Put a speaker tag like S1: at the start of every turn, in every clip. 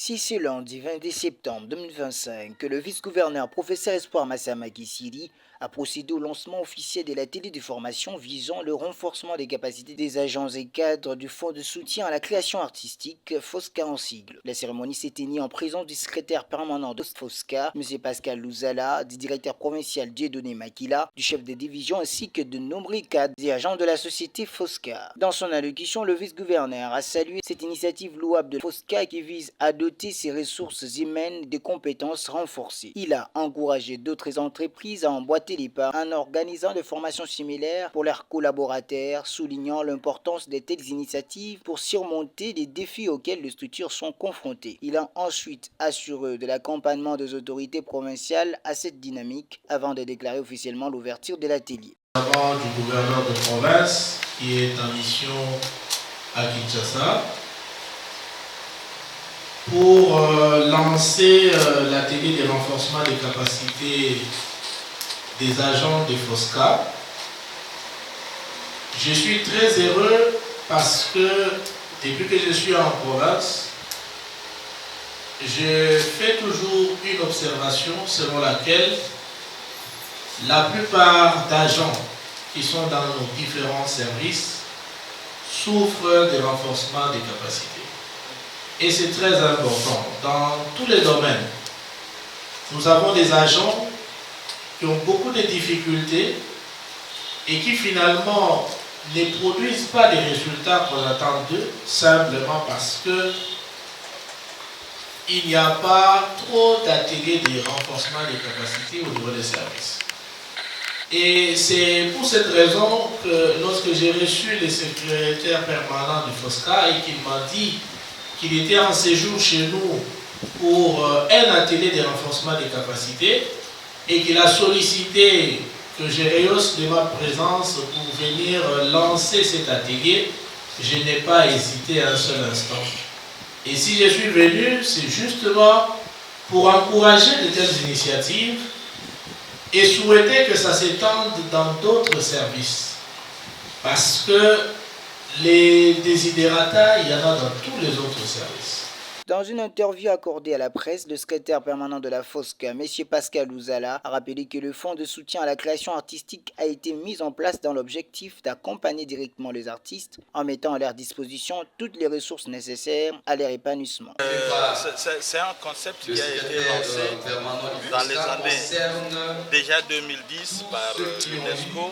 S1: Si c'est lundi 20 septembre 2025 que le vice-gouverneur professeur Espoir Massama Kissili a procédé au lancement officiel de l'atelier de formation visant le renforcement des capacités des agents et cadres du Fonds de soutien à la création artistique, FOSCA en sigle. La cérémonie s'est tenue en présence du secrétaire permanent de FOSCA, M. Pascal Louzala, du directeur provincial Dieudonné Makila, du chef de division ainsi que de nombreux cadres et agents de la société FOSCA. Dans son allocution, le vice-gouverneur a salué cette initiative louable de FOSCA qui vise à doter ses ressources humaines de compétences renforcées. Il a encouragé d'autres entreprises à emboîter les pas en organisant des formations similaires pour leurs collaborateurs, soulignant l'importance de telles initiatives pour surmonter les défis auxquels les structures sont confrontées. Il a ensuite assuré de l'accompagnement des autorités provinciales à cette dynamique avant de déclarer officiellement l'ouverture de l'atelier.
S2: Avant du gouverneur de province qui est en mission à Kinshasa pour lancer l'atelier de renforcement des capacités des agents de FOSCA. Je suis très heureux parce que depuis que je suis en province, je fais toujours une observation selon laquelle la plupart d'agents qui sont dans nos différents services souffrent de renforcement des capacités. Et c'est très important dans tous les domaines. Nous avons des agents qui ont beaucoup de difficultés et qui finalement ne produisent pas les résultats qu'on attend d'eux simplement parce que il n'y a pas trop d'ateliers de renforcement des capacités au niveau des services. Et c'est pour cette raison que lorsque j'ai reçu le secrétaire permanent du FOSCA et qu'il m'a dit qu'il était en séjour chez nous pour un atelier de renforcement des capacités et qu'il a sollicité que je rehausse de ma présence pour venir lancer cet atelier, je n'ai pas hésité un seul instant. Et si je suis venu, c'est justement pour encourager de telles initiatives et souhaiter que ça s'étende dans d'autres services. Parce que les desiderata, il y en a dans tous les autres services.
S1: Dans une interview accordée à la presse, le secrétaire permanent de la FOSCA, M. Pascal Louzala, a rappelé que le fonds de soutien à la création artistique a été mis en place dans l'objectif d'accompagner directement les artistes en mettant à leur disposition toutes les ressources nécessaires à leur épanouissement.
S3: C'est un concept qui a été lancé dans les années déjà 2010 par l'UNESCO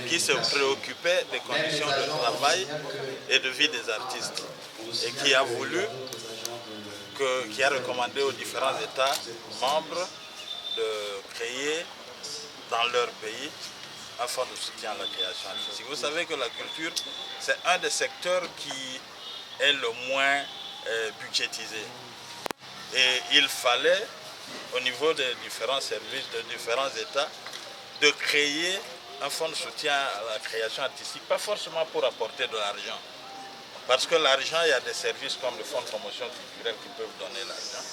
S3: qui se préoccupait des conditions de travail et de vie des artistes et qui a voulu qui a recommandé aux différents États membres de créer dans leur pays un fonds de soutien à la création artistique. Vous savez que la culture, c'est un des secteurs qui est le moins budgétisé. Et il fallait, au niveau des différents services, de différents États, de créer un fonds de soutien à la création artistique, pas forcément pour apporter de l'argent. Parce que l'argent, il y a des services comme le fonds de promotion culturelle qui peuvent donner l'argent.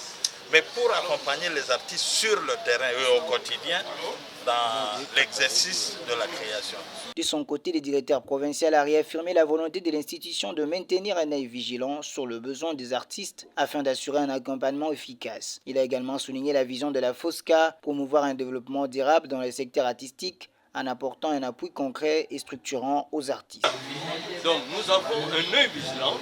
S3: Mais pour accompagner les artistes sur le terrain et au quotidien dans l'exercice de la création.
S1: De son côté, le directeur provincial a réaffirmé la volonté de l'institution de maintenir un œil vigilant sur le besoin des artistes afin d'assurer un accompagnement efficace. Il a également souligné la vision de la FOSCA, promouvoir un développement durable dans le secteur artistique en apportant un appui concret et structurant aux artistes.
S4: Donc nous avons un œil vigilant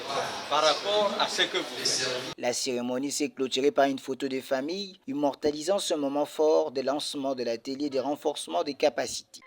S4: par rapport à ce que vous faites.
S1: La cérémonie s'est clôturée par une photo de famille, immortalisant ce moment fort de lancement de l'atelier de renforcement des capacités.